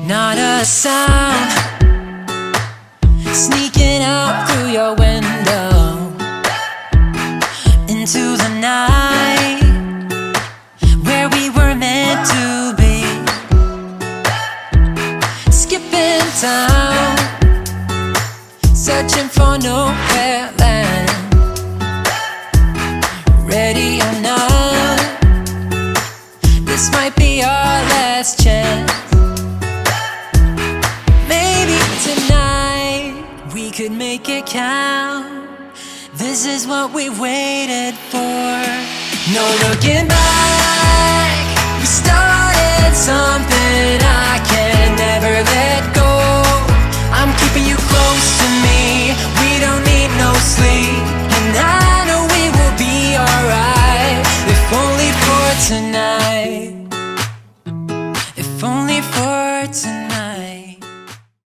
Not a sound sneaking out through your window into the night where we were meant to be. Skipping town, searching for nowhere land. Ready or not, this might be our last chance. Maybe tonight we could make it count. This is what we waited for. No looking back, we started something I can never let go. I'm keeping you close to me, we don't need no sleep, and I know we will be alright. If only for tonight, if only for tonight.